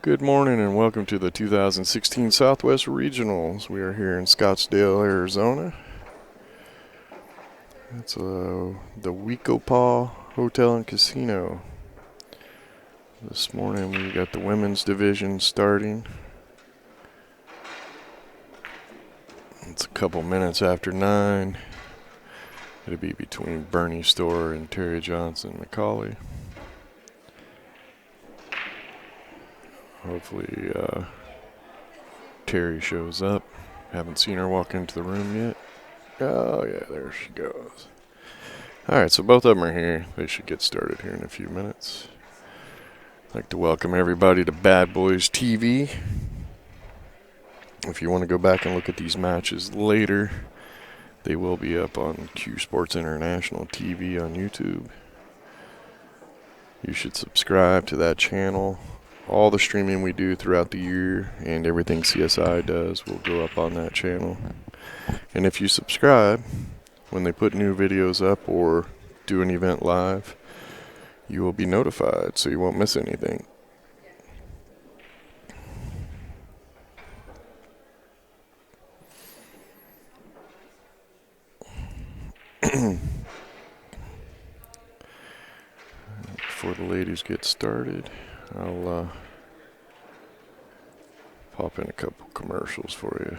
Good morning and welcome to the 2016 Southwest Regionals. We are here in Scottsdale, Arizona. It's the Weekopaw Hotel and Casino. This morning we got the women's division starting. It's a couple minutes after 9. It'll be between Bernie Storr and Terry Johnson-McCauley. Hopefully Terry shows up. Haven't seen her walk into the room yet. Oh yeah, there she goes. Alright, so both of them are here. They should get started here in a few minutes. I'd like to welcome everybody to Bad Boys TV. If you want to go back and look at these matches later, they will be up on Q Sports International TV on YouTube. You should subscribe to that channel. All the streaming we do throughout the year and everything CSI does will go up on that channel. And if you subscribe, when they put new videos up or do an event live, you will be notified so you won't miss anything. Before the ladies get started, I'll pop in a couple commercials for you.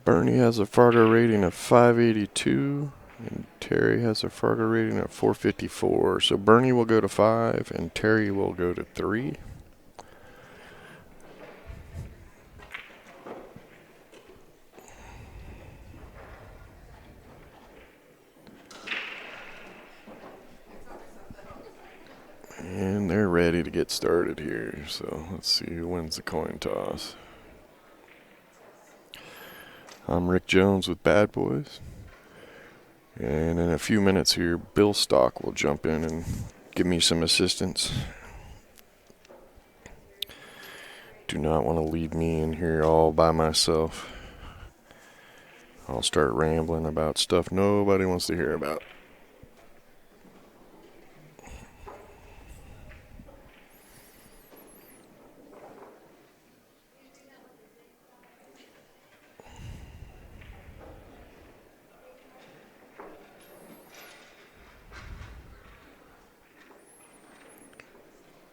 Bernie has a Fargo rating of 582, and Terry has a Fargo rating of 454. So Bernie will go to 5, and Terry will go to 3. And they're ready to get started here. So let's see who wins the coin toss. I'm Rick Jones with Bad Boys. And in a few minutes here, Bill Stock will jump in and give me some assistance. Do not want to leave me in here all by myself. I'll start rambling about stuff nobody wants to hear about.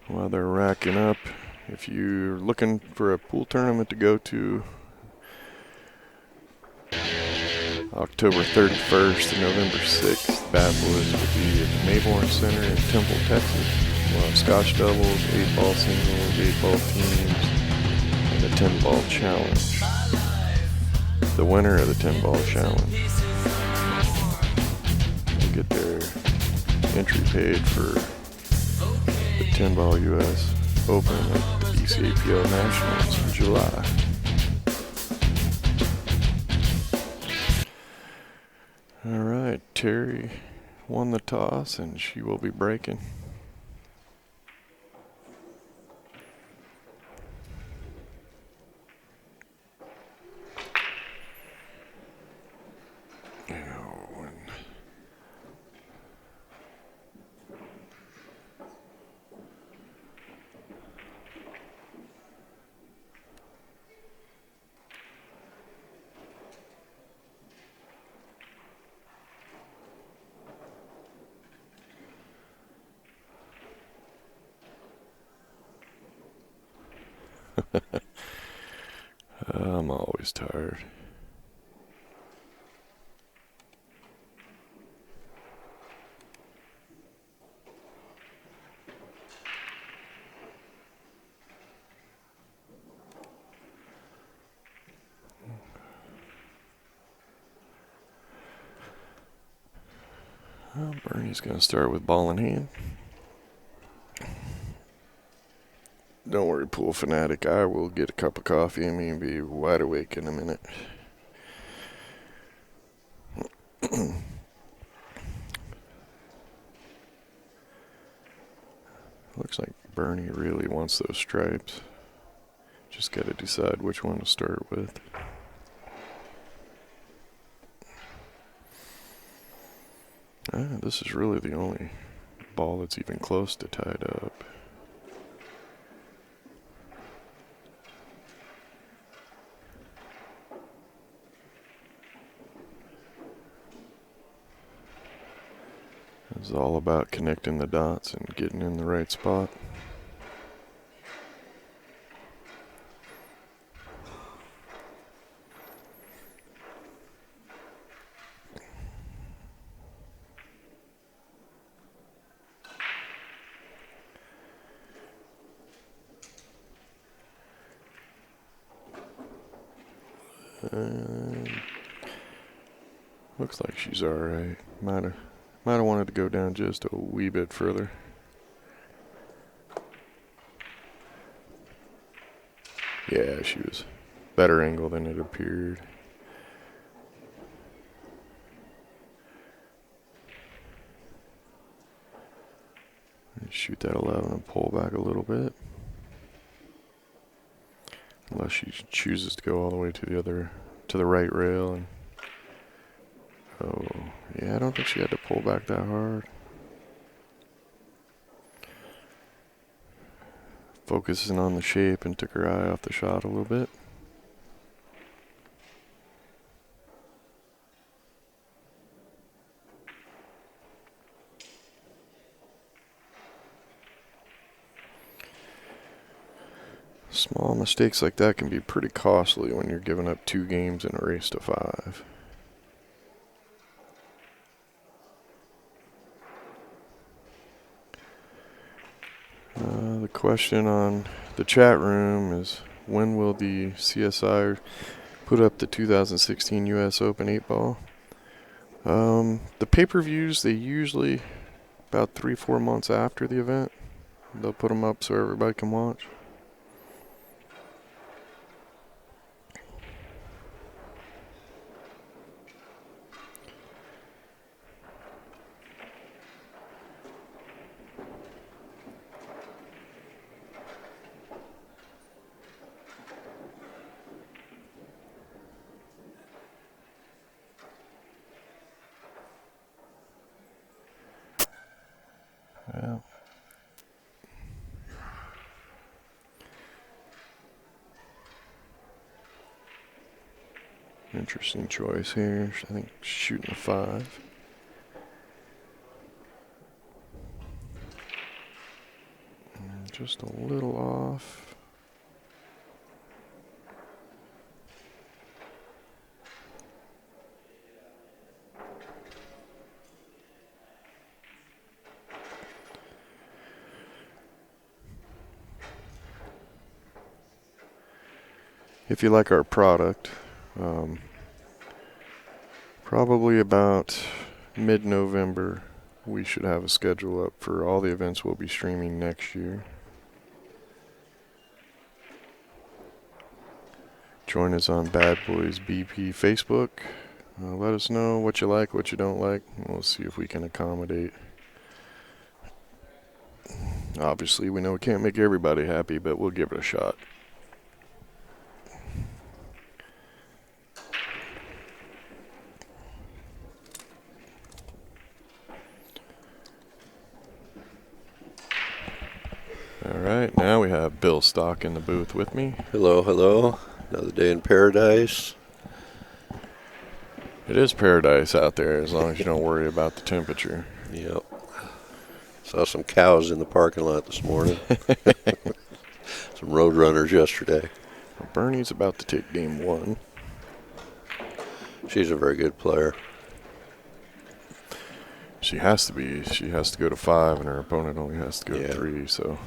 While they're racking up, if you're looking for a pool tournament to go to, October 31st and November 6th, Bad Boys will be at the Mayborn Center in Temple, Texas. We'll have Scotch doubles, 8-ball singles, 8-ball teams, and a 10-ball challenge. The winner of the 10-ball challenge will get their entry paid for the 10-ball U.S. Open at the BCAPL Nationals in July. Alright, Terry won the toss and she will be breaking. I'm always tired. Well, Bernie's going to start with ball in hand. Don't worry, pool fanatic. I will get a cup of coffee and me and be wide awake in a minute. Looks like Bernie really wants those stripes. Just got to decide which one to start with. This is really the only ball that's even close to tied up. It's all about connecting the dots and getting in the right spot. Looks like she's alright. Might have wanted to go down just a wee bit further. Yeah, she was better angle than it appeared. Shoot that 11 and pull back a little bit. Unless she chooses to go all the way to the right rail. And oh, yeah, I don't think she had to pull back that hard. Focusing on the shape and took her eye off the shot a little bit. Small mistakes like that can be pretty costly when you're giving up 2 games in a race to 5. The question on the chat room is, when will the CSI put up the 2016 U.S. Open 8-ball? The pay-per-views, they usually about 3-4 months after the event. They'll put them up so everybody can watch. Yeah. Interesting choice here. I think shooting a 5. Just a little off. If you like our product, probably about mid-November, we should have a schedule up for all the events we'll be streaming next year. Join us on Bad Boys BP Facebook. Let us know what you like, what you don't like. We'll see if we can accommodate. Obviously, we know we can't make everybody happy, but we'll give it a shot. Alright, now we have Bill Stock in the booth with me. Hello, hello. Another day in paradise. It is paradise out there as long as you don't worry about the temperature. Yep. Saw some cows in the parking lot this morning. Some road runners yesterday. Bernie's about to take game 1. She's a very good player. She has to be. She has to go to 5, and her opponent only has to go to Yeah. 3. So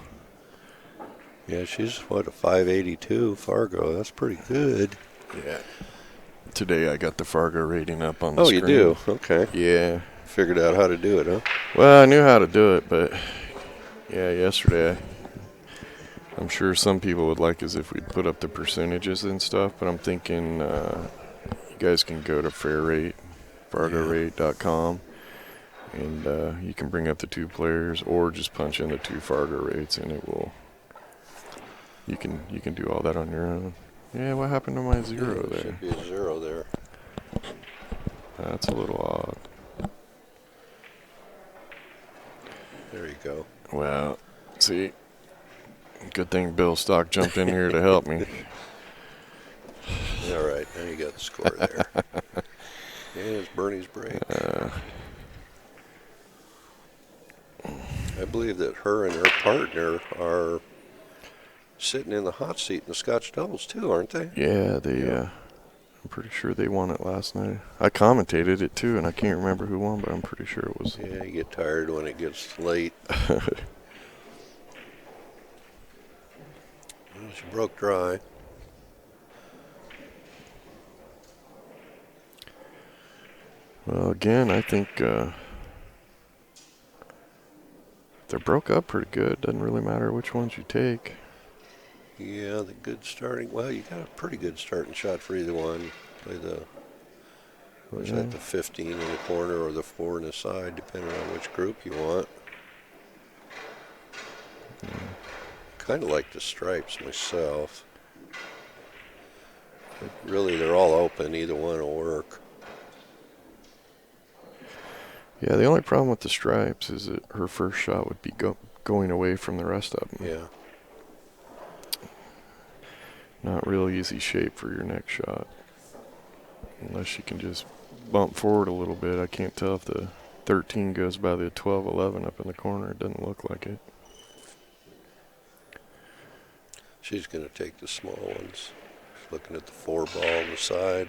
Yeah, she's, what, a 582 Fargo. That's pretty good. yeah. Today I got the Fargo rating up on the Oh, screen. you do? Okay. Yeah. Figured out how to do it, huh? Well, I knew how to do it, but yeah, yesterday I'm sure some people would like as if we'd put up the percentages and stuff, but I'm thinking you guys can go to fargorate.com, and you can bring up the 2 players or just punch in the 2 Fargo rates, and it will. You can do all that on your own. Yeah, what happened to my 0 there? Should be a 0 there. That's a little odd. There you go. Well, see, good thing Bill Stock jumped in here to help me. All right, now you got the score there. And it's Bernie's break. I believe that her and her partner are sitting in the hot seat in the Scotch doubles too, aren't they? Yeah, I'm pretty sure they won it last night. I commentated it too, and I can't remember who won, but I'm pretty sure it was. Yeah, you get tired when it gets late. Well, she broke dry. Well, again, I think they broke up pretty good. Doesn't really matter which ones you take. Yeah, the good starting. Well, you got a pretty good starting shot for either one. Play the. Was that the 15 in the corner or the 4 in the side, depending on which group you want. Kind of like the stripes myself. But really, they're all open. Either one will work. Yeah, the only problem with the stripes is that her first shot would be going away from the rest of them. Yeah. Not real easy shape for your next shot. Unless you can just bump forward a little bit. I can't tell if the 13 goes by the 12-11 up in the corner. It doesn't look like it. She's going to take the small ones. She's looking at the 4 ball on the side.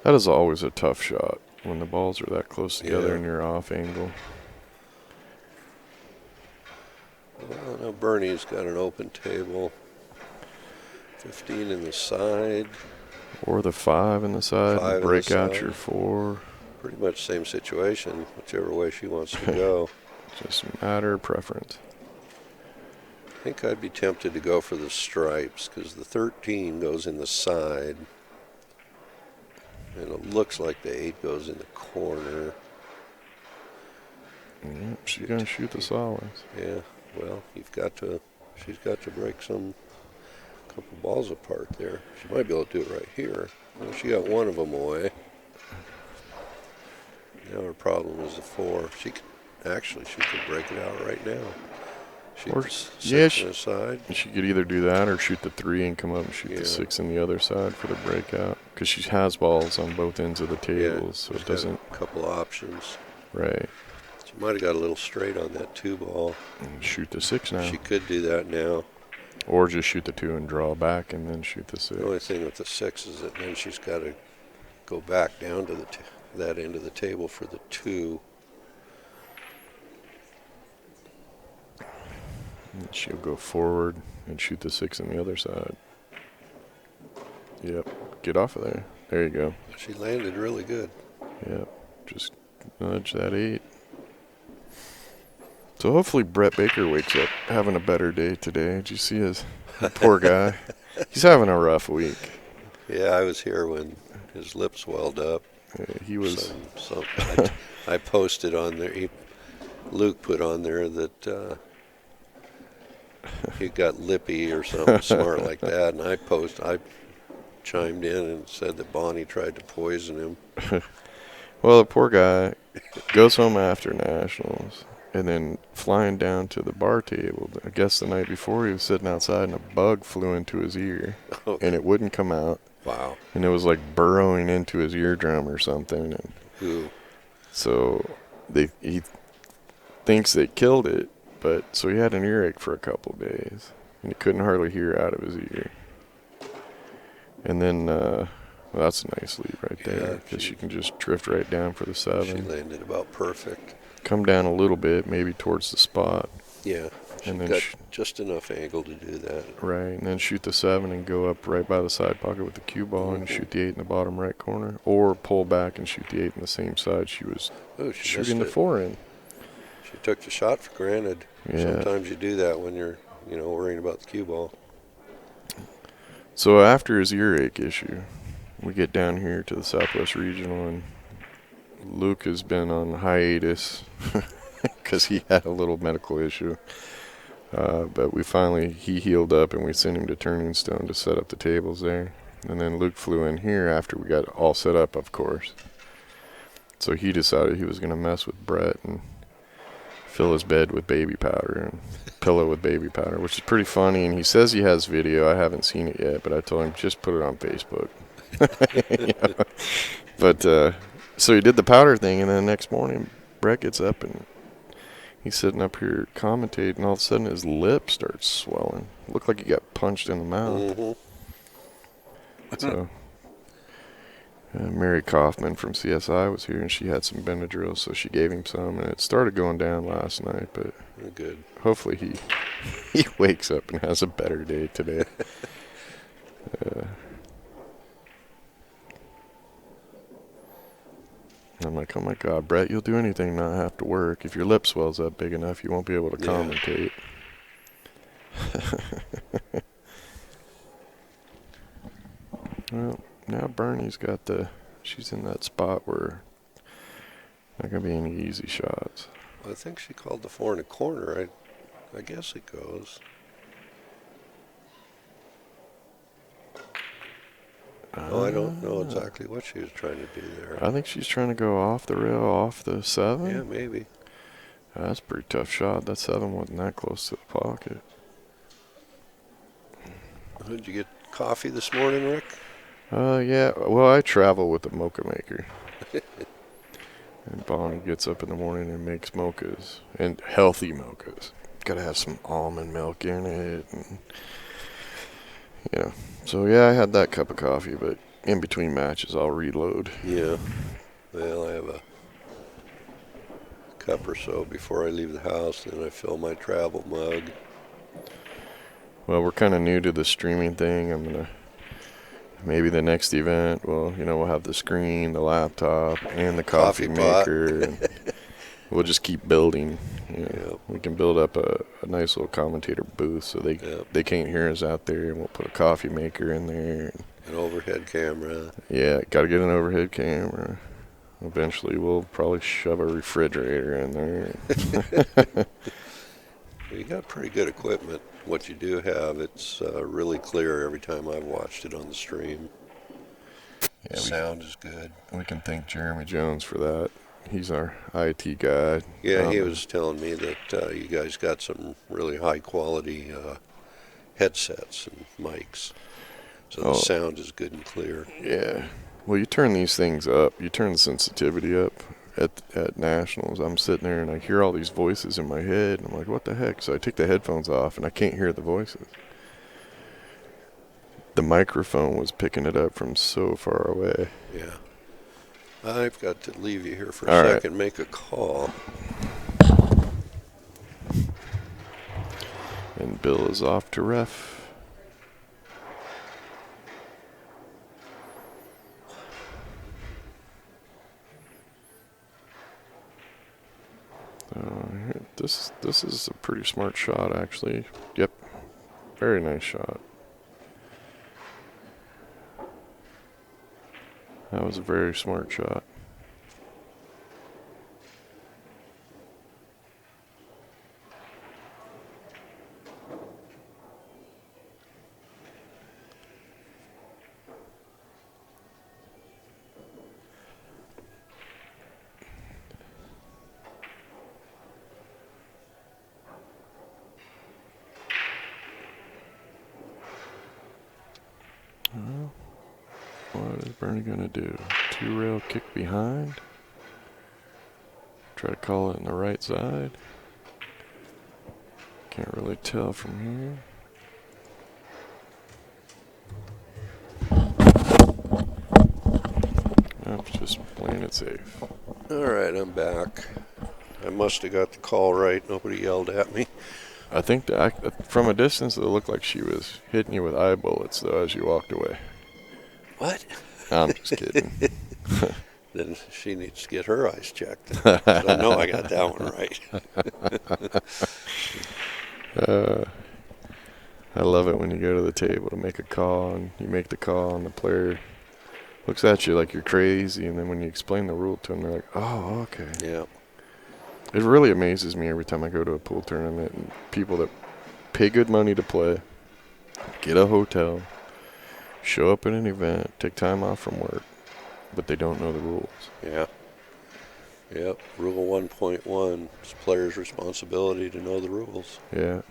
That is always a tough shot when the balls are that close together Yeah. and you're off angle. Well, now Bernie's got an open table. 15 in the side. Or the 5 in the side, 5 in the break out side. your 4. Pretty much same situation, whichever way she wants to go. Just a matter of preference. I think I'd be tempted to go for the stripes because the 13 goes in the side. And it looks like the 8 goes in the corner. Yep, she's going to shoot the solids. Yeah, well, she's got to break some couple balls apart there. She might be able to do it right here. Well, she got one of them away. Now her problem is the 4. She could break it out right now. Shoot Or- the 6 yeah, on the side. She could either do that or shoot the 3 and come up and shoot Yeah. the 6 in the other side for the breakout. Because she has balls on both ends of the tables, so she's it got doesn't. a couple options. Right. She might have got a little straight on that 2 ball. And shoot the 6 now. She could do that now. Or just shoot the 2 and draw back and then shoot the 6. The only thing with the 6 is that then she's got to go back down to that end of the table for the 2. And she'll go forward and shoot the 6 on the other side. Yep. Get off of there. There you go. She landed really good. Yep. Just nudge that 8. So hopefully Brett Baker wakes up having a better day today. Did you see his poor guy? He's having a rough week. Yeah, I was here when his lips welled up. He was. I posted on there. Luke put on there that he got lippy or something smart like that, and I chimed in and said that Bonnie tried to poison him. Well, the poor guy goes home after nationals and then flying down to the bar table. I guess the night before he was sitting outside and a bug flew into his ear Okay. and it wouldn't come out. Wow. and it was like burrowing into his eardrum or something. And Ooh. so he thinks they killed it, but so he had an earache for a couple days, and he couldn't hardly hear out of his ear. And then, well, that's a nice lead right there, because she can just drift right down for the She 7. landed about perfect. Come down a little bit, maybe towards the spot, Yeah. She and then got just enough angle to do that. right, and then shoot the 7 and go up right by the side pocket with the cue ball and shoot the 8 in the bottom right corner, or pull back and shoot the 8 in the same side she was Oh, she shooting missed the it. 4 in. She took the shot for granted. Yeah. Sometimes you do that when you're, worrying about the cue ball. So after his earache issue, we get down here to the Southwest Regional, and Luke has been on hiatus because he had a little medical issue. But he healed up, and we sent him to Turning Stone to set up the tables there. And then Luke flew in here after we got all set up, of course. So he decided he was going to mess with Brett and fill his bed with baby powder and pillow with baby powder, which is pretty funny. And he says he has video. I haven't seen it yet, but I told him just put it on Facebook. You know? But so he did the powder thing, and then the next morning Brett gets up and he's sitting up here commentating, and all of a sudden his lip starts swelling. Looked like he got punched in the mouth. So Mary Kaufman from CSI was here, and she had some Benadryl, so she gave him some, and it started going down last night. But Good. hopefully he wakes up and has a better day today. I'm like, oh my God, Brett, you'll do anything, not have to work. If your lip swells up big enough, you won't be able to commentate. Well, now Bernie's she's in that spot where not going to be any easy shots. Well, I think she called the 4 in a corner. I guess it goes. I don't know exactly what she was trying to do there. I think she's trying to go off the rail, off the 7. Yeah, maybe. That's a pretty tough shot. That 7 wasn't that close to the pocket. Did you get coffee this morning, Rick? Yeah. Well, I travel with a mocha maker. And Bonnie gets up in the morning and makes mochas. And healthy mochas. Gotta have some almond milk in it. And, So, yeah, I had that cup of coffee, but in between matches, I'll reload. Yeah. Well, I have a cup or so before I leave the house, then I fill my travel mug. Well, we're kind of new to the streaming thing. I'm going to, maybe the next event, we'll have the screen, the laptop, and the coffee maker. And we'll just keep building. We can build up a nice little commentator booth so they can't hear us out there, and we'll put a coffee maker in there. An overhead camera. Yeah, got to get an overhead camera. Eventually, we'll probably shove a refrigerator in there. You got pretty good equipment. What you do have, it's really clear every time I've watched it on the stream. Yeah, sound is good. We can thank Jeremy Jones for that. He's our IT guy. Yeah, he was telling me that you guys got some really high quality headsets and mics. So the sound is good and clear. Yeah. Well, you turn these things up. You turn the sensitivity up at Nationals. I'm sitting there and I hear all these voices in my head. And I'm like, what the heck? So I take the headphones off and I can't hear the voices. The microphone was picking it up from so far away. Yeah. I've got to leave you here for a second, make a call. And Bill is off to ref. This is a pretty smart shot, actually. Yep. Very nice shot. That was a very smart shot. we going to do? 2-rail kick behind? Try to call it in the right side. Can't really tell from here. I'm just playing it safe. All right, I'm back. I must have got the call right. Nobody yelled at me. I think that from a distance it looked like she was hitting you with eye bullets, though, as you walked away. What? I'm just kidding. Then she needs to get her eyes checked. I know I got that one right. I love it when you go to the table to make a call, and you make the call, and the player looks at you like you're crazy, and then when you explain the rule to them, they're like, oh, okay. Yeah. It really amazes me every time I go to a pool tournament, and people that pay good money to play, get a hotel, show up at an event, take time off from work, but they don't know the rules. Yeah. Yep. Rule 1.1 is players' responsibility to know the rules. Yeah.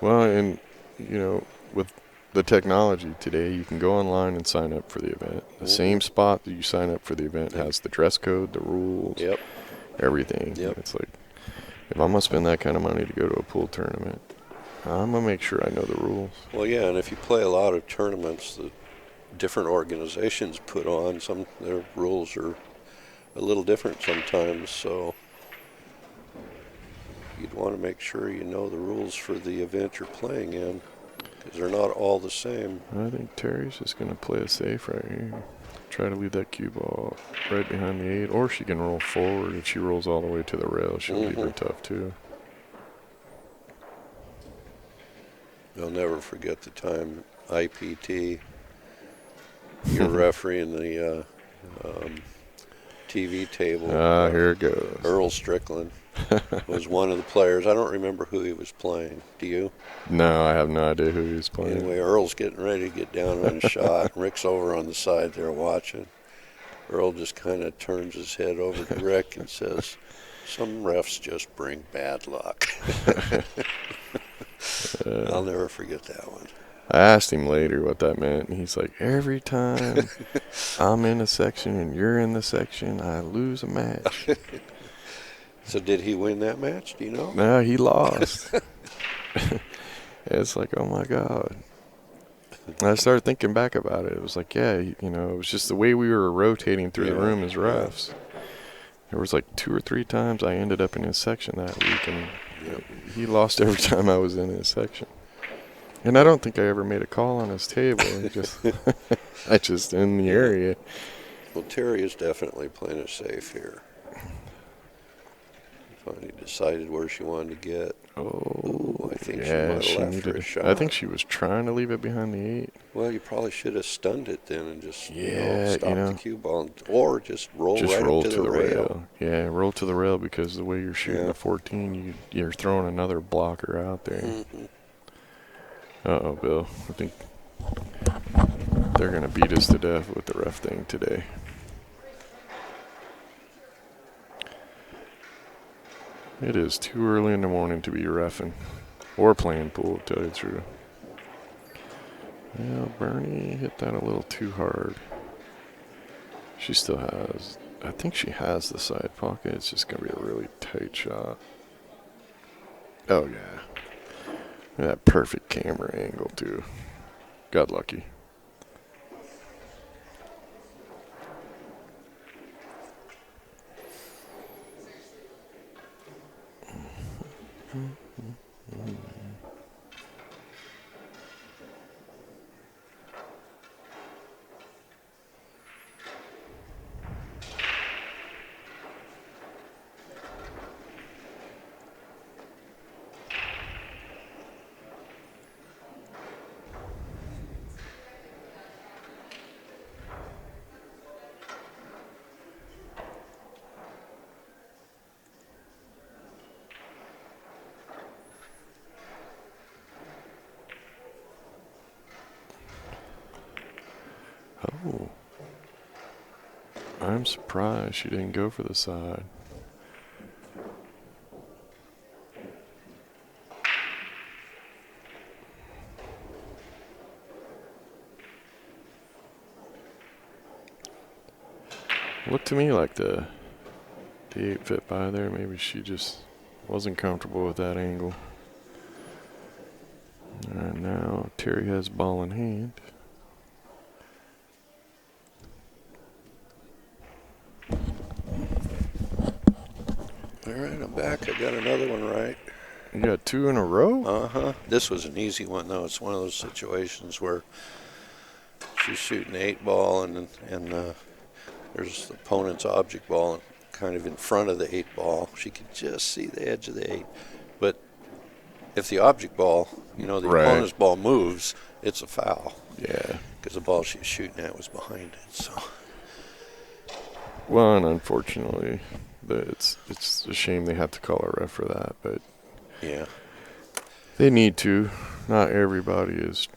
Well, and, with the technology today, you can go online and sign up for the event. The same spot that you sign up for the event has the dress code, the rules, everything. Yep. It's like, if I'm going to spend that kind of money to go to a pool tournament, I'm going to make sure I know the rules. Well, yeah, and if you play a lot of tournaments that different organizations put on, their rules are a little different sometimes, so you'd want to make sure you know the rules for the event you're playing in, because they're not all the same. I think Terry's just going to play it safe right here. Try to leave that cue ball right behind the 8, or she can roll forward. If she rolls all the way to the rail, she'll leave her tough too. I'll never forget the time IPT, you're refereeing the TV table. Here it goes. Earl Strickland was one of the players. I don't remember who he was playing. Do you? No, I have no idea who he was playing. Anyway, Earl's getting ready to get down on a shot. Rick's over on the side there watching. Earl just kind of turns his head over to Rick and says, "Some refs just bring bad luck." I'll never forget that one. I asked him later what that meant, and he's like, every time I'm in a section and you're in the section, I lose a match. So did he win that match? Do you know? No, he lost. It's like, oh, my God. And I started thinking back about it. It was like, it was just the way we were rotating through the room as refs. There was like 2 or 3 times I ended up in his section that week, and he lost every time I was in his section. And I don't think I ever made a call on his table. I just in the area. Well, Terry is definitely playing it safe here. Finally decided where she wanted to get. Oh, I think she might have left for a shot. I think she was trying to leave it behind the 8. Well, you probably should have stunned it then and just stop the cue ball, or just roll up to the rail. Yeah, roll to the rail, because the way you're shooting a 14, you're throwing another blocker out there. Mm-hmm. Uh-oh, Bill. I think they're going to beat us to death with the ref thing today. It is too early in the morning to be reffing or playing pool, to tell you the truth. Well, Bernie hit that a little too hard. She still has, I think she has the side pocket. It's just going to be a really tight shot. Oh, yeah. That perfect camera angle, too. Got lucky. Oh. I'm surprised she didn't go for the side. Looked to me like the 8 fit by there. Maybe she just wasn't comfortable with that angle. And now Terry has ball in hand. All right, I'm back. I got another one right. You got 2 in a row? Uh-huh. This was an easy one, though. It's one of those situations where she's shooting 8-ball and there's the opponent's object ball kind of in front of the 8-ball. She could just see the edge of the 8. But if the object ball, the opponent's ball moves, it's a foul. Yeah. Because the ball she was shooting at was behind it. So. Well, and unfortunately, it's a shame they have to call a ref for that, but yeah, they need to. Not everybody is.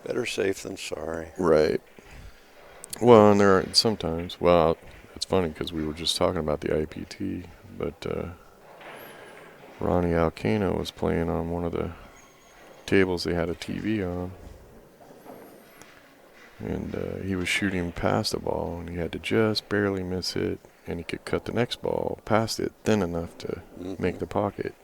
Better safe than sorry. Right. Well, and there are sometimes. Well, it's funny because we were just talking about the IPT, but Ronnie Alcano was playing on one of the tables they had a TV on. And he was shooting past the ball, and he had to just barely miss it, and he could cut the next ball past it thin enough to make the pocket.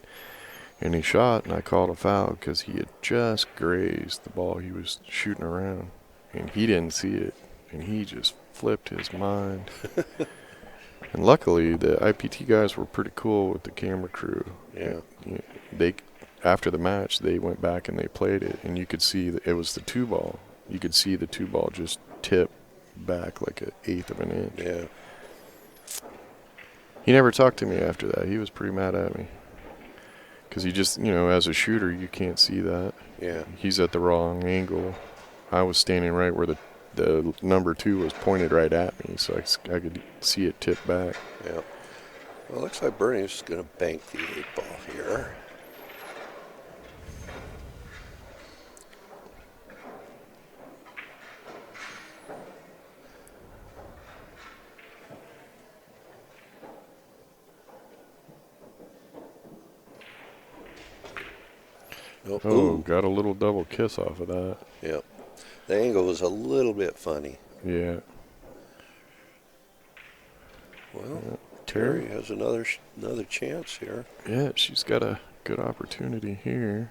And he shot, and I called a foul because he had just grazed the ball he was shooting around, and he didn't see it, and he just flipped his mind. And luckily, the IPT guys were pretty cool with the camera crew. Yeah. They, after the match, they went back and they played it, and you could see that it was the 2-ball. You could see the 2-ball just tip back like 1/8 of an inch. Yeah. He never talked to me after that. He was pretty mad at me. Because he just, as a shooter, you can't see that. Yeah. He's at the wrong angle. I was standing right where the number 2 was pointed right at me, so I could see it tip back. Yeah. Well, it looks like Bernie's going to bank the 8-ball here. Oh, got a little double kiss off of that. Yep. The angle was a little bit funny. Yeah. Well, Terry has another chance here. Yeah, she's got a good opportunity here.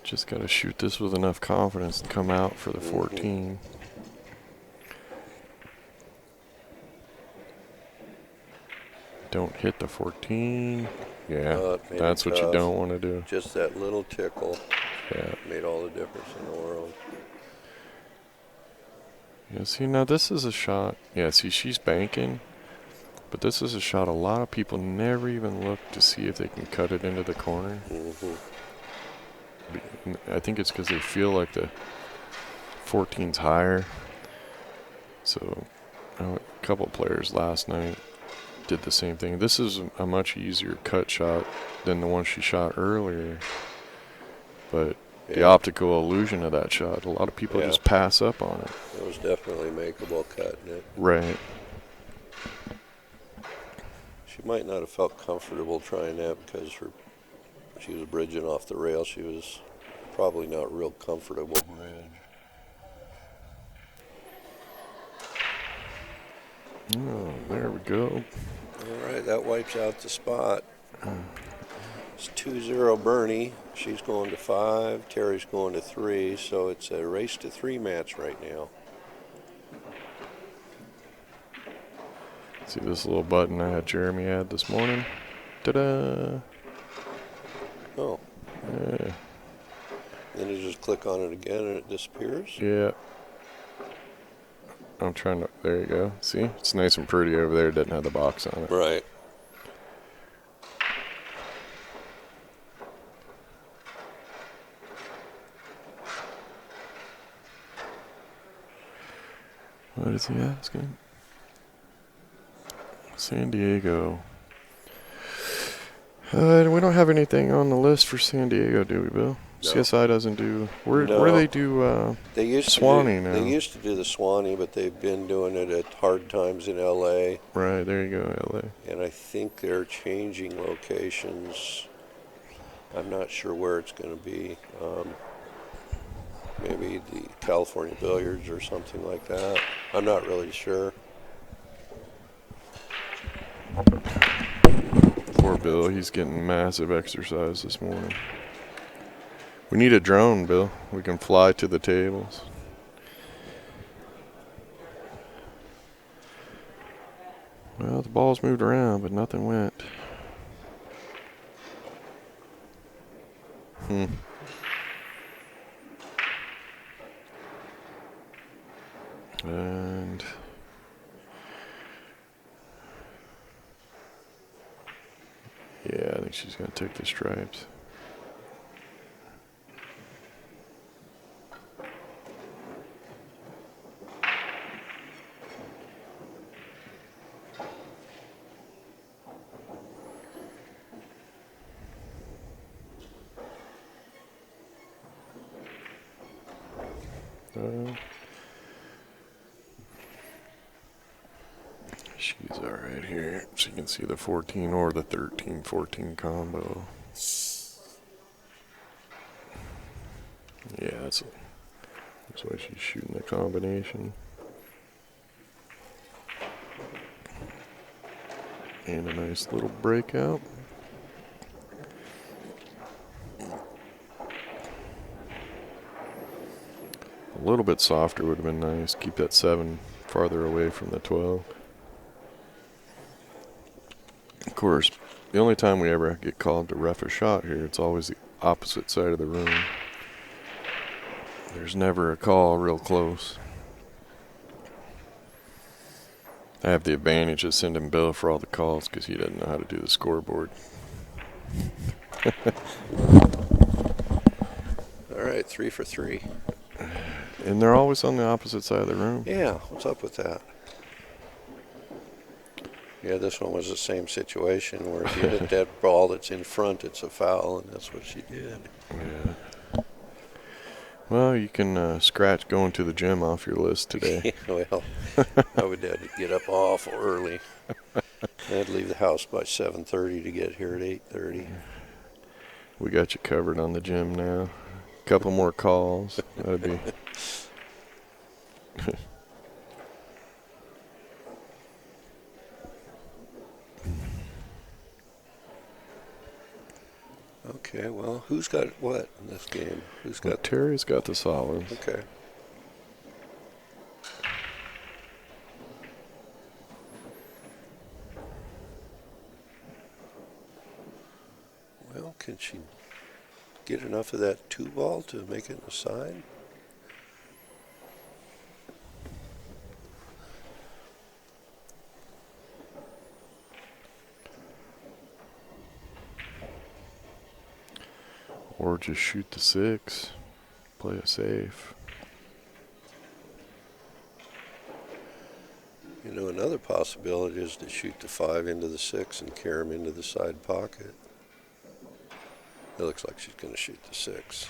Just got to shoot this with enough confidence and come out for the 14. Don't hit the 14. Yeah, that's what you don't want to do. Just that little tickle. Yeah. Made all the difference in the world. Yeah, see, now this is a shot. Yeah, see, she's banking. But this is a shot a lot of people never even look to see if they can cut it into the corner. I think it's because they feel like the 14's higher. So a couple players last night did the same thing. This is a much easier cut shot than the one she shot earlier. But the optical illusion of that shot, a lot of people just pass up on it. It was definitely a makeable cut, isn't it? Right. She might not have felt comfortable trying that because she was bridging off the rail. She was probably not real comfortable. Oh, there we go. All right, that wipes out the spot. It's 2-0 Bernie. She's going to 5. Terry's going to 3. So it's a race to 3 match right now. See this little button I had Jeremy add this morning? Ta-da! Oh. Yeah. Then you just click on it again and it disappears? Yeah. I'm trying to, there you go. See? It's nice and pretty over there. It doesn't have the box on it. Right. What is he asking? San Diego. We don't have anything on the list for San Diego, do we, Bill? No. CSI doesn't do. Where do they do they used Swanee now? They used to do the Swanee, but they've been doing it at Hard Times in L.A. Right, there you go, L.A. And I think they're changing locations. I'm not sure where it's going to be. maybe the California Billiards or something like that. I'm not really sure. Poor Bill, he's getting massive exercise this morning. We need a drone, Bill. We can fly to the tables. Well, the ball's moved around, but nothing went. And yeah, I think she's going to take the stripes. She's all right here. So you can see the 14 or the 13-14 combo. Yeah, that's why she's shooting the combination. And a nice little breakout. A little bit softer would have been nice. Keep that 7 farther away from the 12. Of course, the only time we ever get called to ref a shot here, it's always the opposite side of the room. There's never a call real close. I have the advantage of sending Bill for all the calls because he doesn't know how to do the scoreboard. All right, 3 for 3. And they're always on the opposite side of the room. Yeah, what's up with that? Yeah, this one was the same situation where if you hit that ball that's in front, it's a foul, and that's what she did. Yeah. Well, you can scratch going to the gym off your list today. Well, I would have to get up awful early. I'd leave the house by 7:30 to get here at 8:30. We got you covered on the gym now. Couple more calls. That'd be. Okay, well, who's got what in this game? Who's got? Terri's got the solids. Okay. Well, can she get enough of that 2 ball to make it in the side? Or just shoot the 6. Play it safe. You know, another possibility is to shoot the 5 into the 6 and carry him into the side pocket. It looks like she's going to shoot the 6.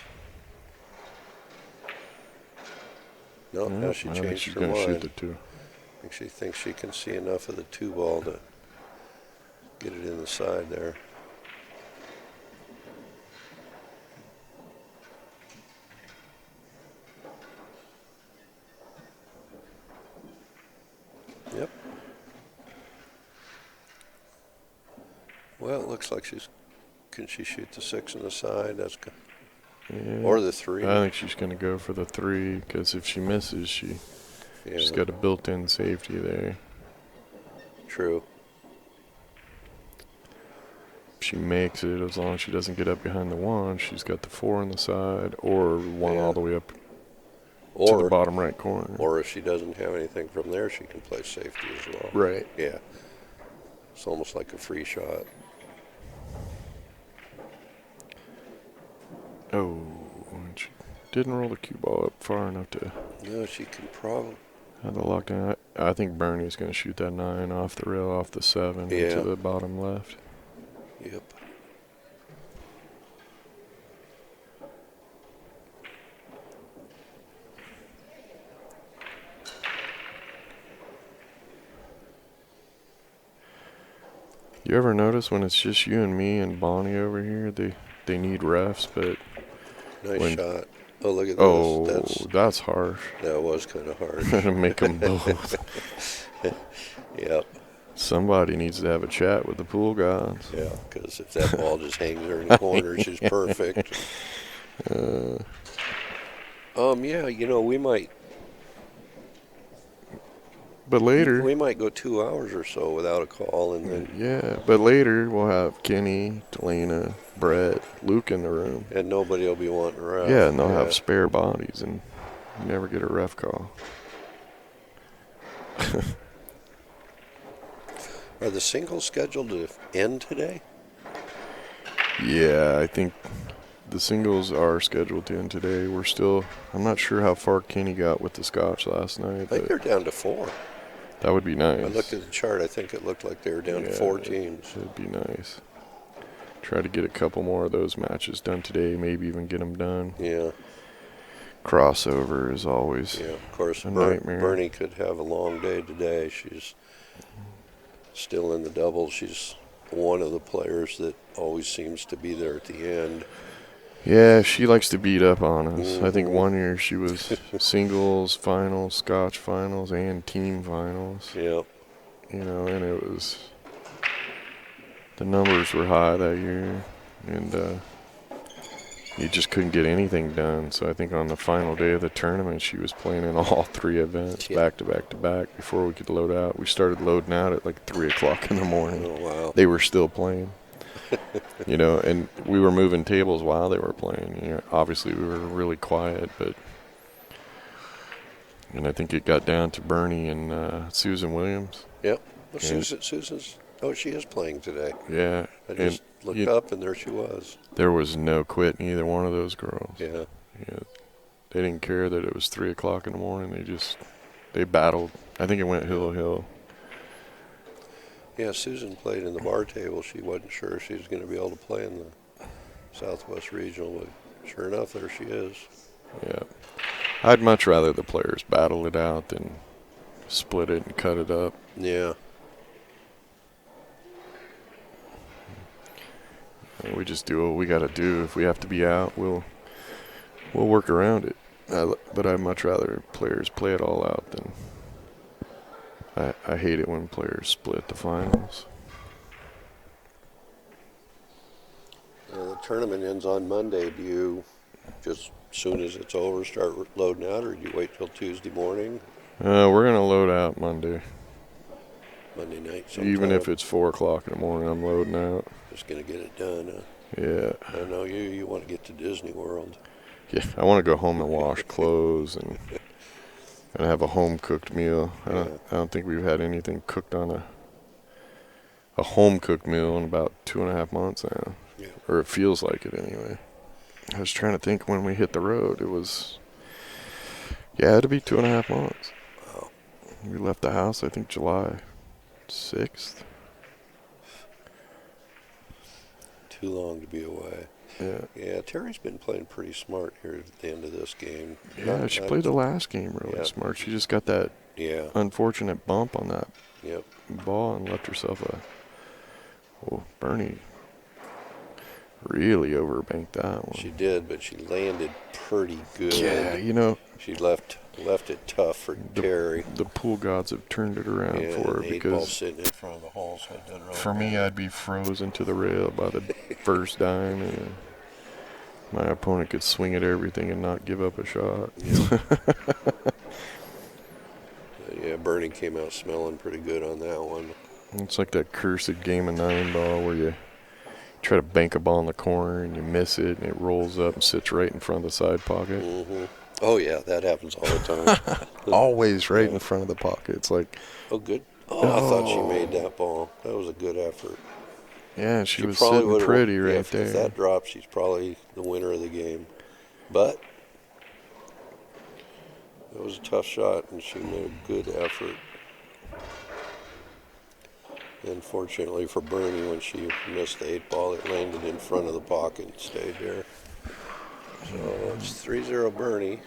No, now she changed her mind. Shoot the 2. I think she thinks she can see enough of the 2 ball to get it in the side there. Yep. Well, it looks like she's. Can she shoot the 6 on the side? That's good. Yeah. Or the 3. I think she's going to go for the 3 because if she misses, she's got a built-in safety there. True. If she makes it, as long as she doesn't get up behind the 1, she's got the 4 on the side or 1 all the way up to the bottom right corner. Or if she doesn't have anything from there, she can play safety as well. Right. Yeah. It's almost like a free shot. Oh, she didn't roll the cue ball up far enough to No, she can probably. have the lockdown. I think Bernie's going to shoot that 9 off the rail, off the 7 to the bottom left. Yep. You ever notice when it's just you and me and Bonnie over here, they need refs, but Nice shot. Oh, look at Oh, this. that's harsh. That was kind of harsh. Make them both. Yep. Somebody needs to have a chat with the pool gods. Yeah, because if that ball just hangs there in the corner, she's perfect. Yeah, we might But later, go 2 hours or so without a call, and then yeah, but later we'll have Kenny, Delana, Brett, Luke in the room. and nobody will be wanting a ref. Yeah, and they'll have spare bodies and never get a ref call. Are the singles scheduled to end today? Yeah, I think the singles are scheduled to end today. I'm not sure how far Kenny got with the Scotch last night. I think they're down to 4. That would be nice. I looked at the chart. I think it looked like they were down to 4 teams. It'd be nice. Try to get a couple more of those matches done today, maybe even get them done. Yeah. Crossover is always of course, a nightmare. Bernie could have a long day today. She's still in the doubles. She's one of the players that always seems to be there at the end. Yeah, she likes to beat up on us. Mm-hmm. I think one year she was singles finals, Scotch finals, and team finals. Yep. And the numbers were high that year, and you just couldn't get anything done. So I think on the final day of the tournament, she was playing in all 3 events back to back to back before we could load out. We started loading out at like 3 o'clock in the morning. Oh, wow. They were still playing. And we were moving tables while they were playing. Obviously we were really quiet, and I think it got down to Bernie and Susan Williams. Yep. Well, Susan's. Oh, she is playing today. Yeah. I just looked up, and there she was. There was no quitting either one of those girls. Yeah. They didn't care that it was 3 o'clock in the morning. They battled. I think it went hill. Yeah, Susan played in the bar table. She wasn't sure if she was going to be able to play in the Southwest Regional, but sure enough, there she is. Yeah. I'd much rather the players battle it out than split it and cut it up. Yeah. We just do what we got to do. If we have to be out, we'll work around it. But I'd much rather players play it all out than I hate it when players split the finals. The tournament ends on Monday. Do you just as soon as it's over start loading out, or do you wait till Tuesday morning? We're gonna load out Monday night sometime. Even if it's 4 o'clock in the morning, I'm loading out. Just gonna get it done. Yeah. I know you want to get to Disney World. Yeah, I want to go home and wash clothes and have a home cooked meal. I don't think we've had anything cooked on a home cooked meal in about 2.5 months now. Yeah. Or it feels like it anyway. I was trying to think when we hit the road. It had to be 2.5 months. Wow. We left the house, I think, July 6th. Too long to be away. Yeah, Terri's been playing pretty smart here at the end of this game. Yeah, she played the last game really smart. She just got that unfortunate bump on that ball and left herself Bernie really overbanked that one. She did, but she landed pretty good. Yeah, she left it tough for Terri. The pool gods have turned it around for her because 8 ball sitting in front of the hole, so it done really for me, I'd be frozen to the rail by the first dime, and my opponent could swing at everything and not give up a shot. Yeah, Bernie came out smelling pretty good on that one. It's like that cursed game of 9 ball where you try to bank a ball in the corner and you miss it and it rolls up and sits right in front of the side pocket. Mm-hmm. Oh, yeah, that happens all the time. Always right in front of the pocket. It's like... Oh, good. Oh, I thought she made that ball. That was a good effort. Yeah, she was sitting pretty right there. If that drops, she's probably the winner of the game. But it was a tough shot, and she made a good effort. Unfortunately for Bernie, when she missed the 8 ball, it landed in front of the pocket and stayed there. So it's 3-0 Bernie.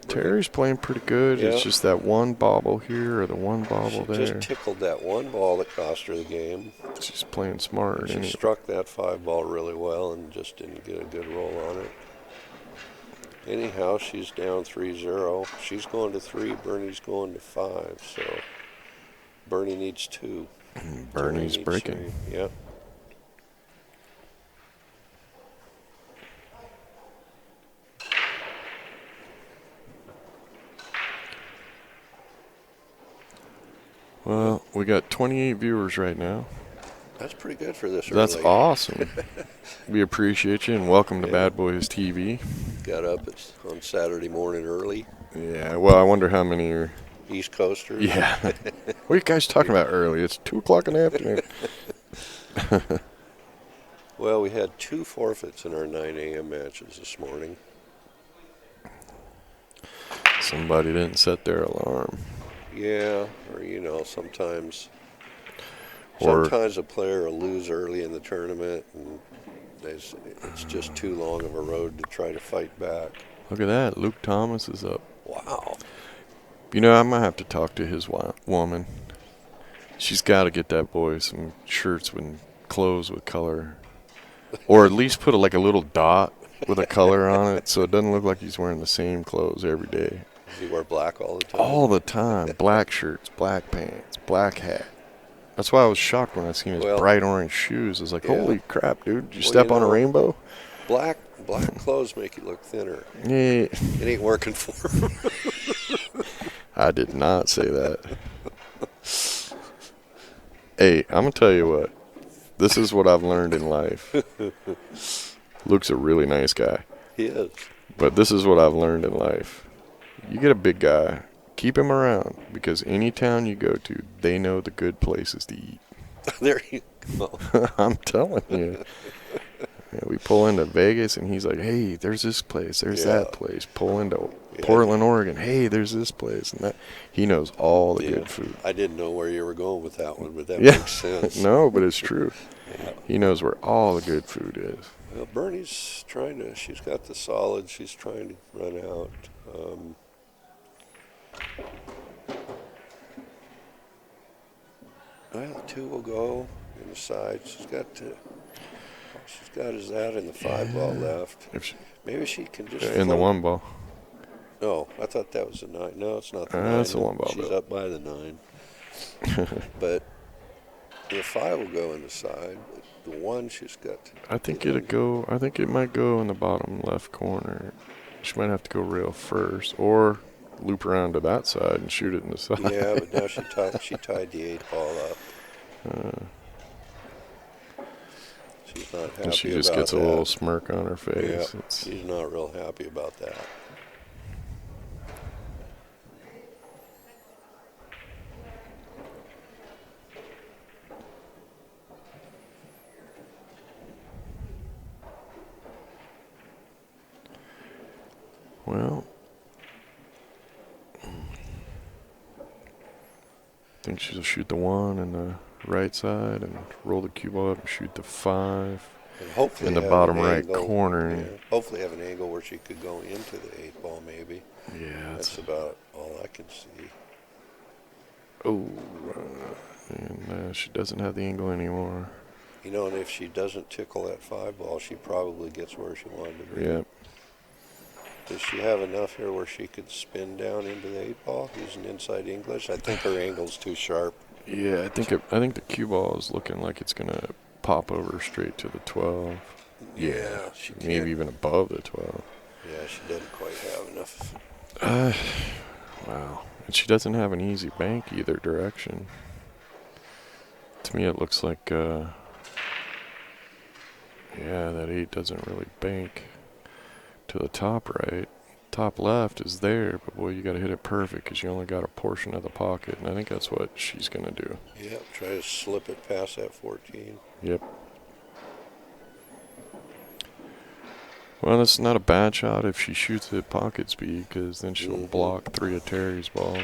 Terri's playing pretty good. Yeah. It's just that one bobble here or the one bobble there. She just tickled that one ball that cost her the game. She's playing smart. She struck that 5 ball really well and just didn't get a good roll on it. Anyhow, she's down 3-0. She's going to 3. Bernie's going to 5. So Bernie needs 2. Terry Bernie's needs breaking. 3. Yep. Well, we got 28 viewers right now. That's pretty good for this That's early. awesome. We appreciate you and welcome to Yeah. Bad Boys TV. Got up on Saturday morning early. Yeah, well, I wonder how many are. East Coasters. Yeah. What are you guys talking about early? It's 2 o'clock in the afternoon. Well, we had 2 forfeits in our 9 a.m. matches this morning. Somebody didn't set their alarm. Yeah, or sometimes Or- a player will lose early in the tournament, and it's just too long of a road to try to fight back. Look at that. Luke Thomas is up. Wow. You know, I might have to talk to his woman. She's got to get that boy some shirts with clothes with color. Or at least put like a little dot with a color on it so it doesn't look like he's wearing the same clothes every day. Does he wear black all the time? All the time. Black shirts, black pants, black hat. That's why I was shocked when I seen his bright orange shoes. I was like, Yeah. holy crap, dude. Did you step on a rainbow? Black clothes make you look thinner. Yeah. It ain't working for him. I did not say that. Hey, I'm going to tell you what. This is what I've learned in life. Luke's a really nice guy. He is. But this is what I've learned in life. You get a big guy, keep him around, because any town you go to, they know the good places to eat. There you go. I'm telling you. Yeah, we pull into Vegas, and he's like, hey, there's this place, there's that place. Pull into Portland, Oregon. Hey, there's this place. And that. He knows all the good food. I didn't know where you were going with that one, but that makes sense. No, but it's true. He knows where all the good food is. Well, Bernie's she's got the solid, she's trying to run out. Well, 2 will go in the side. She's got his that in the 5 ball left. Maybe she can just in the 1 ball. No, I thought that was a 9. No, it's not the 9. That's the 1 ball. She's up by the 9. But the 5 will go in the side. But the 1 she's got. I think it might go in the bottom left corner. She might have to go rail first, or loop around to that side and shoot it in the side. Yeah, but now she tied the 8 ball up. She's not happy. And she just gets a little smirk on her face. Yeah, she's not real happy about that. Well, I think she'll shoot the 1 in the right side and roll the cue ball up and shoot the 5 and hopefully in the bottom right corner. Yeah, hopefully have an angle where she could go into the 8 ball maybe. Yeah, that's about all I can see. Oh, and she doesn't have the angle anymore. And if she doesn't tickle that 5 ball, she probably gets where she wanted to be. Yep. Does she have enough here where she could spin down into the 8 ball using inside English? I think her angle's too sharp. Yeah, I think the cue ball is looking like it's gonna pop over straight to the 12. Yeah, maybe even above the 12. Yeah, she doesn't quite have enough. Wow, and she doesn't have an easy bank either direction. To me, it looks like that 8 doesn't really bank to the top right. Top left is there, but boy, you got to hit it perfect because you only got a portion of the pocket, and I think that's what she's going to do. Yep, try to slip it past that 14. Yep. Well, it's not a bad shot if she shoots at pocket speed, because then she'll block 3 of Terry's balls.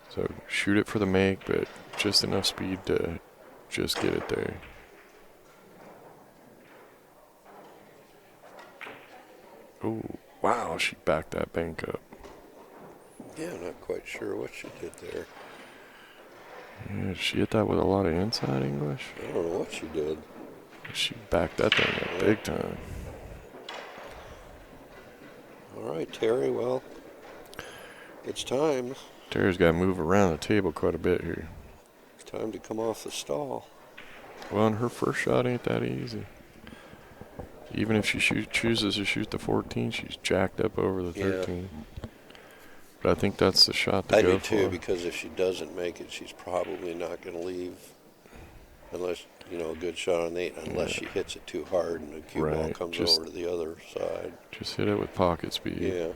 So shoot it for the make, but just enough speed to just get it there. Oh, wow, she backed that bank up. Yeah, I'm not quite sure what she did there. Yeah, she hit that with a lot of inside English. I don't know what she did. She backed that thing up big time. All right, Terry. Well, it's time. Terry's got to move around the table quite a bit here. It's time to come off the stall. Well, and her first shot ain't that easy. Even if she chooses to shoot the 14, she's jacked up over the 13. Yeah. But I think that's the shot to I go do too, for. because if she doesn't make it, she's probably not going to leave unless, a good shot on 8, unless she hits it too hard and the cue ball comes over to the other side. Just hit it with pocket speed. Yeah.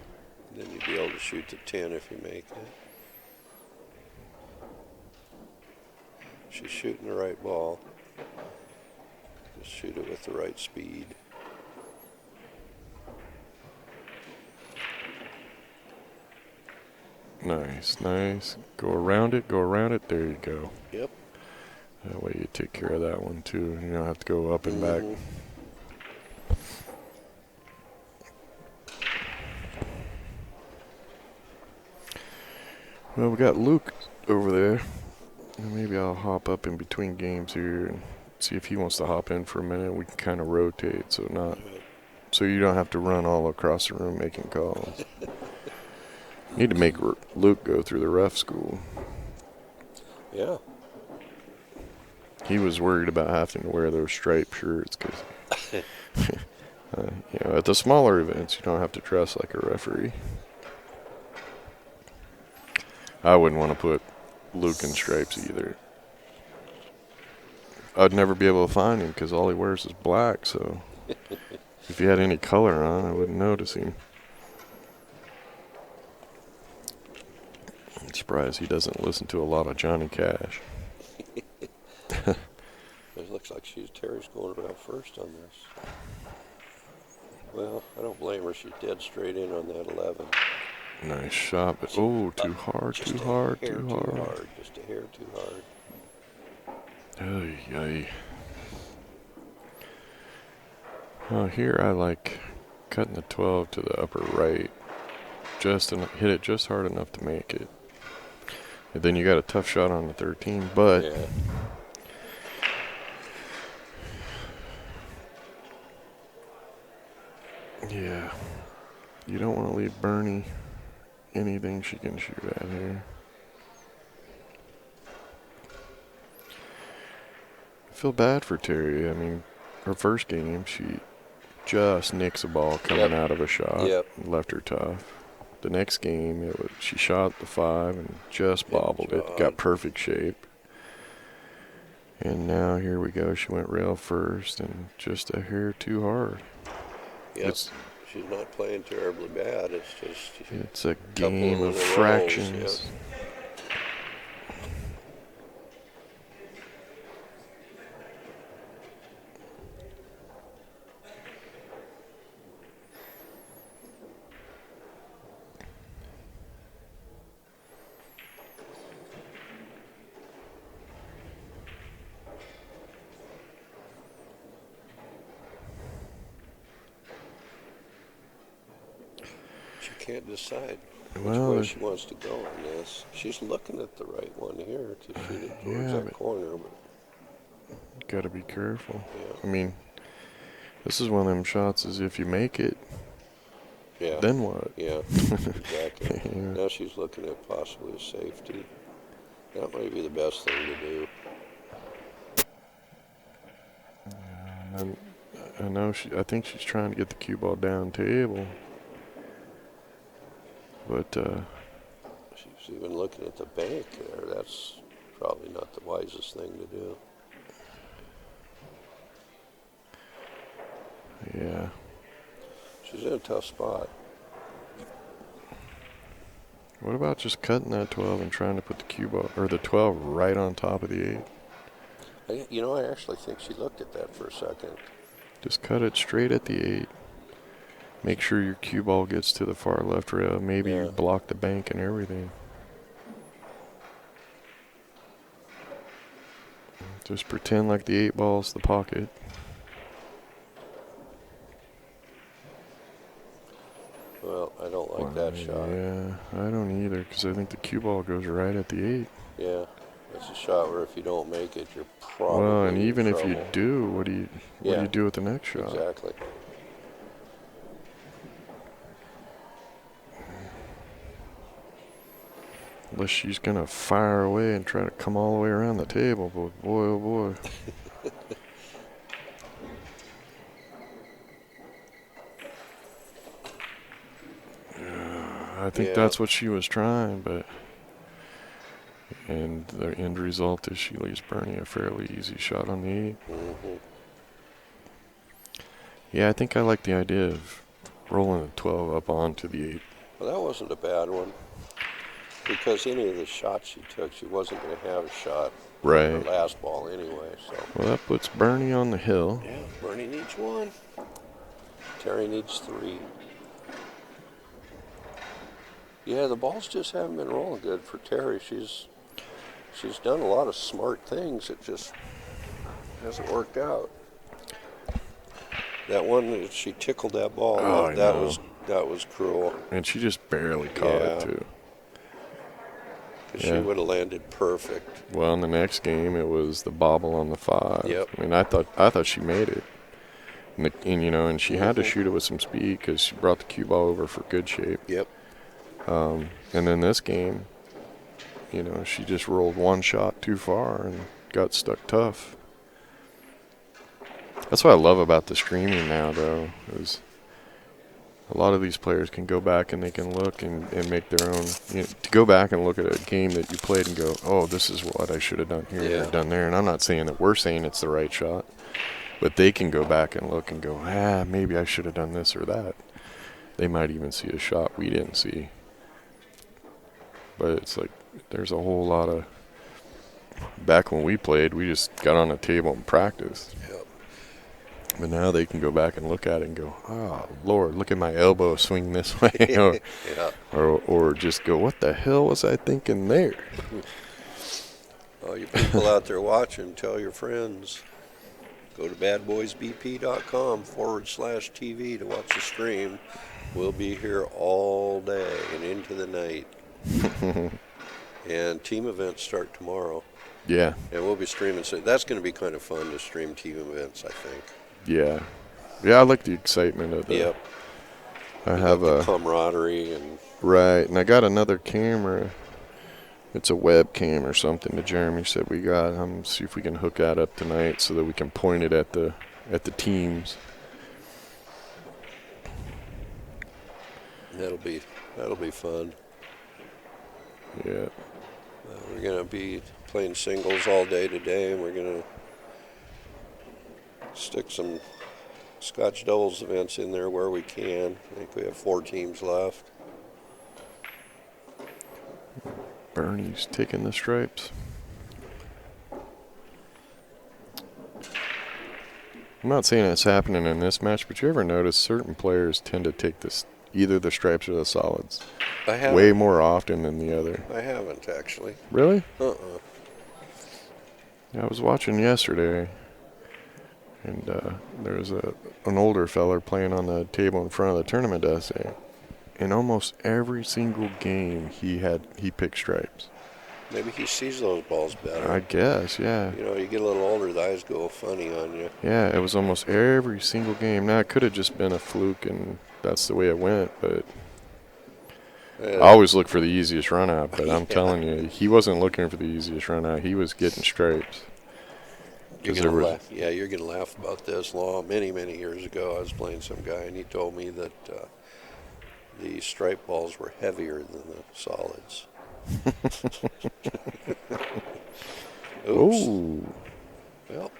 Then you'd be able to shoot the 10 if you make it. She's shooting the right ball. Just shoot it with the right speed. Nice, nice. Go around it, There you go. Yep. That way you take care of that one too. You don't have to go up and back. Well, we got Luke over there. Maybe I'll hop up in between games here and see if he wants to hop in for a minute. We can kind of rotate, so you don't have to run all across the room making calls. Need to make Luke go through the ref school. Yeah. He was worried about having to wear those striped shirts because, at the smaller events, you don't have to dress like a referee. I wouldn't want to put Luke in stripes either. I'd never be able to find him because all he wears is black, so if he had any color on, I wouldn't notice him. I'm surprised he doesn't listen to a lot of Johnny Cash. It looks like Terry's going around first on this. Well, I don't blame her. She's dead straight in on that 11. Nice shot, but too hard. Just a hair too hard. Ay. Here I like cutting the 12 to the upper right. Hit it just hard enough to make it. And then you got a tough shot on the 13, but yeah, you don't want to leave Bernie anything she can shoot at here. I feel bad for Terry. I mean, her first game, she just nicks a ball coming out of a shot. Left her tough. The next game, she shot the 5 and just bobbled it. Got perfect shape. And now here we go. She went rail first and just a hair too hard. Yep. She's not playing terribly bad. It's a game of fractions. Can't decide which way she wants to go on this. She's looking at the right one here to shoot it towards that corner. But got to be careful. Yeah. I mean, this is one of them shots is if you make it, then what? Yeah, exactly. Now she's looking at possibly a safety. That might be the best thing to do. I know I think she's trying to get the cue ball down table. But she's even looking at the bank there. That's probably not the wisest thing to do. Yeah. She's in a tough spot. What about just cutting that 12 and trying to put the cue ball or the 12 right on top of the 8? I actually think she looked at that for a second. Just cut it straight at the 8. Make sure your cue ball gets to the far left rail. Maybe you block the bank and everything. Just pretend like the 8 ball's the pocket. Well, I don't like that shot. Yeah, I don't either because I think the cue ball goes right at the 8. Yeah, it's a shot where if you don't make it, you're probably well, and even in if you do, what do you do with the next shot? Exactly. unless she's going to fire away and try to come all the way around the table. But boy, oh boy. I think that's what she was trying, but... And the end result is she leaves Bernie a fairly easy shot on the 8. Mm-hmm. Yeah, I think I like the idea of rolling the 12 up onto the 8. Well, that wasn't a bad one. Because any of the shots she took, she wasn't going to have a shot on her last ball anyway. So. Well, that puts Bernie on the hill. Yeah, Bernie needs 1. Terry needs 3. Yeah, the balls just haven't been rolling good for Terry. She's done a lot of smart things. It just hasn't worked out. That one, she tickled that ball. Oh, that was cruel. And she just barely caught it, too. She would have landed perfect. Well, in the next game, it was the bobble on the 5. Yep. I mean, I thought she made it. And she had to shoot it with some speed because she brought the cue ball over for good shape. Yep. And then this game, she just rolled one shot too far and got stuck tough. That's what I love about the streaming now, though, is a lot of these players can go back and they can look and make their own. To go back and look at a game that you played and go, oh, this is what I should have done here or done there. And I'm not saying that we're saying it's the right shot, but they can go back and look and go, maybe I should have done this or that. They might even see a shot we didn't see. But it's like there's a whole lot of. Back when we played, we just got on a table and practiced. Yep. But now they can go back and look at it and go, oh, Lord, look at my elbow swing this way. or just go, what the hell was I thinking there? All you people out there watching, tell your friends. Go to badboysbp.com/TV to watch the stream. We'll be here all day and into the night. And team events start tomorrow. Yeah. And we'll be streaming. So that's going to be kind of fun to stream team events, I think. Yeah. Yeah, I like the excitement of that. Yep. I have the camaraderie and. Right, and I got another camera. It's a webcam or something that Jeremy said we got. I'm gonna see if we can hook that up tonight so that we can point it at the teams. That'll be fun. Yeah. We're going to be playing singles all day today, and we're going to stick some Scotch doubles events in there where we can. I think we have 4 teams left. Bernie's taking the stripes. I'm not saying it's happening in this match, but you ever notice certain players tend to take this either the stripes or the solids? I haven't. Way more often than the other. I haven't, actually. Really? Uh-uh. I was watching yesterday, and there was an older feller playing on the table in front of the tournament desk. In almost every single game, he picked stripes. Maybe he sees those balls better. I guess, yeah. You get a little older, the eyes go funny on you. Yeah, it was almost every single game. Now, it could have just been a fluke, and that's the way it went, but I always look for the easiest run out, but I'm telling you, he wasn't looking for the easiest run out. He was getting stripes. You're going to laugh about this. Many, many years ago, I was playing some guy, and he told me that the stripe balls were heavier than the solids. Oops. Oh. Well,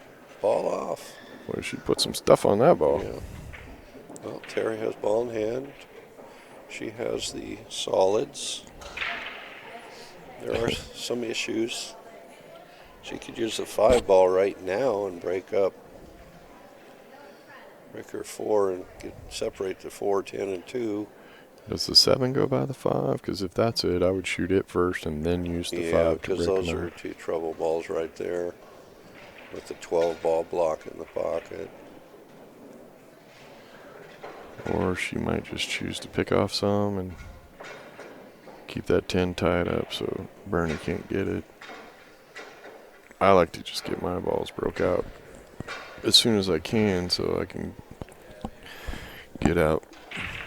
ball off. Well, she put some stuff on that ball. Yeah. Well, Terry has ball in hand. She has the solids. There are some issues. She could use the 5 ball right now and break her 4 and separate the 4, 10, and 2. Does the 7 go by the 5? Because if that's it, I would shoot it first and then use the 5 to break them. Yeah, because those are 2 trouble balls right there with the 12 ball block in the pocket. Or she might just choose to pick off some and keep that 10 tied up so Bernie can't get it. I like to just get my balls broke out as soon as I can so I can get out.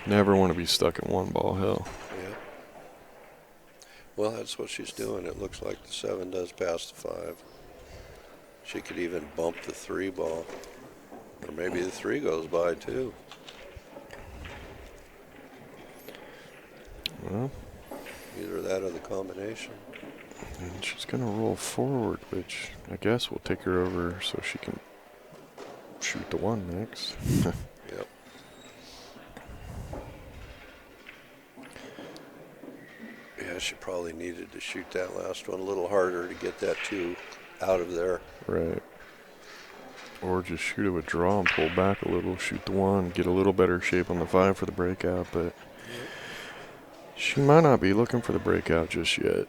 Never want to be stuck in one ball hell. Yeah. Well, that's what she's doing. It looks like the 7 does pass the 5. She could even bump the 3 ball. Or maybe the 3 goes by, too. Well, either that or the combination. And she's going to roll forward, which I guess will take her over so she can shoot the 1 next. Yep. Yeah, she probably needed to shoot that last one a little harder to get that 2 out of there. Right. Or just shoot it with draw and pull back a little, shoot the 1, get a little better shape on the 5 for the breakout, but she might not be looking for the breakout just yet.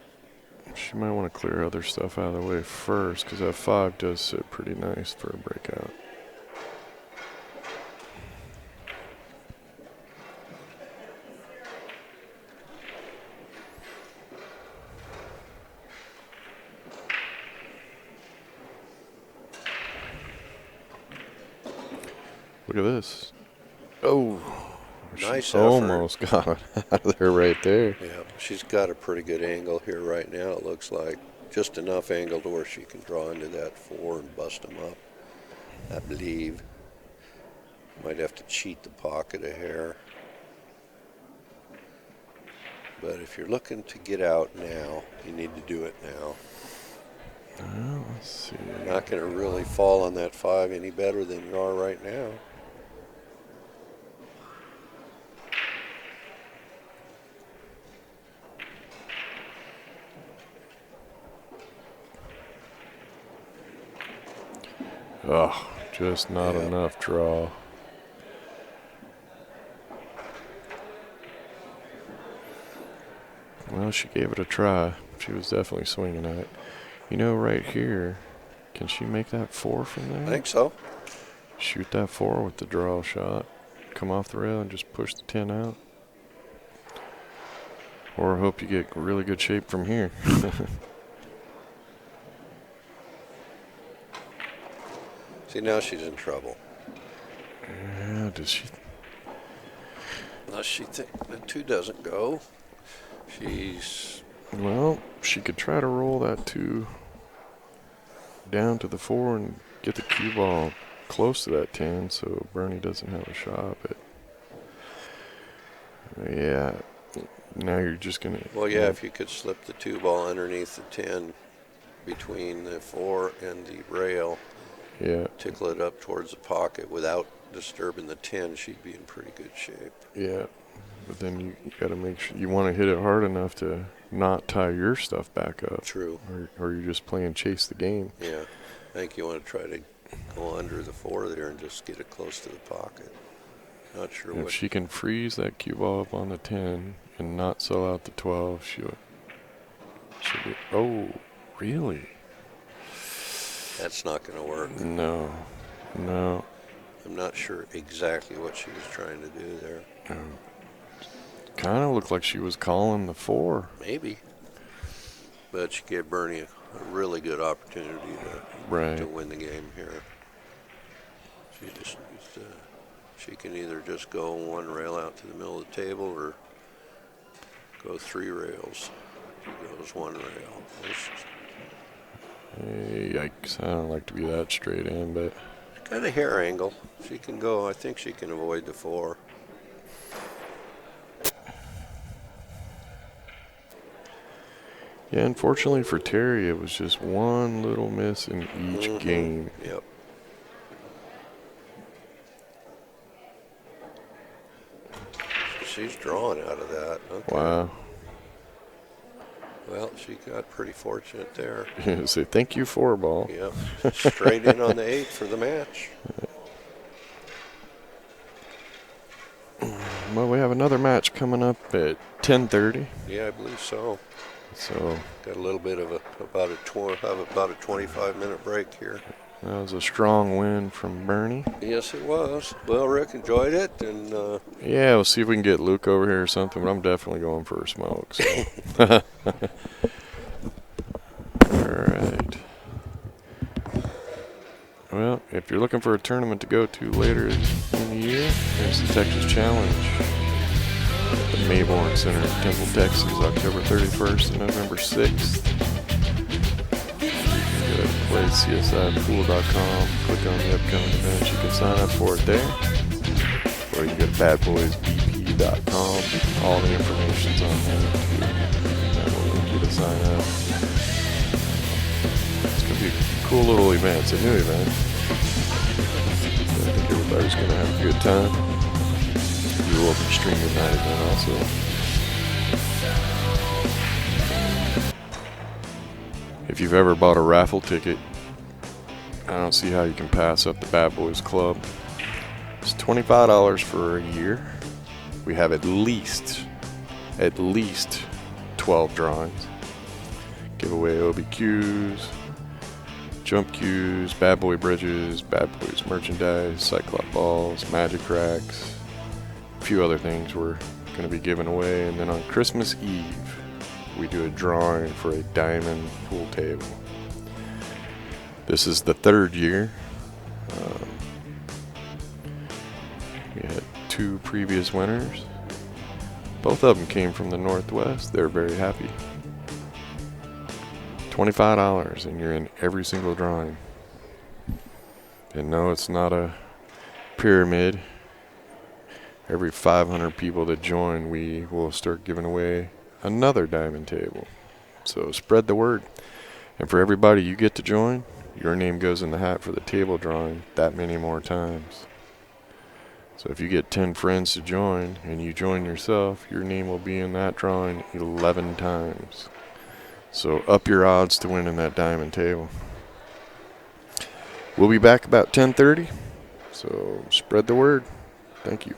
She might want to clear other stuff out of the way first, because that 5 does sit pretty nice for a breakout. Look at this. Oh, Nice she almost got it out of there right there. Yeah, she's got a pretty good angle here right now. It looks like just enough angle to where she can draw into that 4 and bust them up. I believe. Might have to cheat the pocket a hair. But if you're looking to get out now, you need to do it now. Well, let's see. You're not going to really fall on that 5 any better than you are right now. Oh, just not enough draw. Well, she gave it a try. She was definitely swinging at it. You know, right here, can she make that 4 from there? I think so. Shoot that 4 with the draw shot. Come off the rail and just push the 10 out. Or hope you get really good shape from here. See, now she's in trouble. Yeah, does she? Unless she thinks the 2 doesn't go. She's... Well, she could try to roll that 2 down to the 4 and get the cue ball close to that 10 so Bernie doesn't have a shot, but yeah, now you're just going to... Well, yeah, if you could slip the 2 ball underneath the 10 between the 4 and the rail, tickle it up towards the pocket without disturbing the 10, she'd be in pretty good shape. Yeah, but then you got to make sure you want to hit it hard enough to not tie your stuff back up. True. Or you're just playing chase the game. Yeah, I think you want to try to go under the 4 there and just get it close to the pocket. Not sure if she can freeze that cue ball up on the 10 and not sell out the 12, she'll be... Oh, really? That's not going to work. No. I'm not sure exactly what she was trying to do there. Kind of looked like she was calling the 4. Maybe. But she gave Bernie a really good opportunity to win the game here. She can either just go 1 rail out to the middle of the table or go 3 rails. She goes 1 rail. Yikes, I don't like to be that straight in, but... Got a hair angle. She can go, I think she can avoid the 4. Yeah, unfortunately for Terry, it was just 1 little miss in each game. Yep. She's drawing out of that. Okay. Wow. Well, she got pretty fortunate there. Say thank you 4 ball. Yep. Straight in on the 8 for the match. Well, we have another match coming up at 10:30. Yeah, I believe so. So got a little bit of about a 25-minute break here. that was a strong win from Bernie. Yes, it was. Well, Rick enjoyed it, and yeah, we'll see if we can get Luke over here or something. But I'm definitely going for a smoke. So. All right. Well, if you're looking for a tournament to go to later in the year, there's the Texas Challenge. at the Mayborn Center in Temple, Texas, October 31st and November 6th. Go to playcsipool.com, click on the upcoming events. You can sign up for it there. Or you can go to badboysbp.com. All the information's on there. That will link you to sign up. It's going to be a cool little event. It's a new event. I think everybody's going to have a good time. We will be streaming that event also. If you've ever bought a raffle ticket, I don't see how you can pass up the Bad Boys Club. It's $25 for a year. We have at least 12 drawings. Give away OBQs, jump cues, Bad Boy bridges, Bad Boys merchandise, Cyclop balls, magic racks, a few other things we're going to be giving away. And then on Christmas Eve, we do a drawing for a diamond pool table. This is the third year. We had 2 previous winners. Both of them came from the Northwest. They're very happy. $25 and you're in every single drawing. And no, it's not a pyramid. Every 500 people that join, we will start giving away another diamond table. So spread the word. And for everybody you get to join, your name goes in the hat for the table drawing that many more times. So if you get 10 friends to join and you join yourself, your name will be in that drawing 11 times. So up your odds to winning that diamond table. We'll be back about 10:30. So spread the word. Thank you.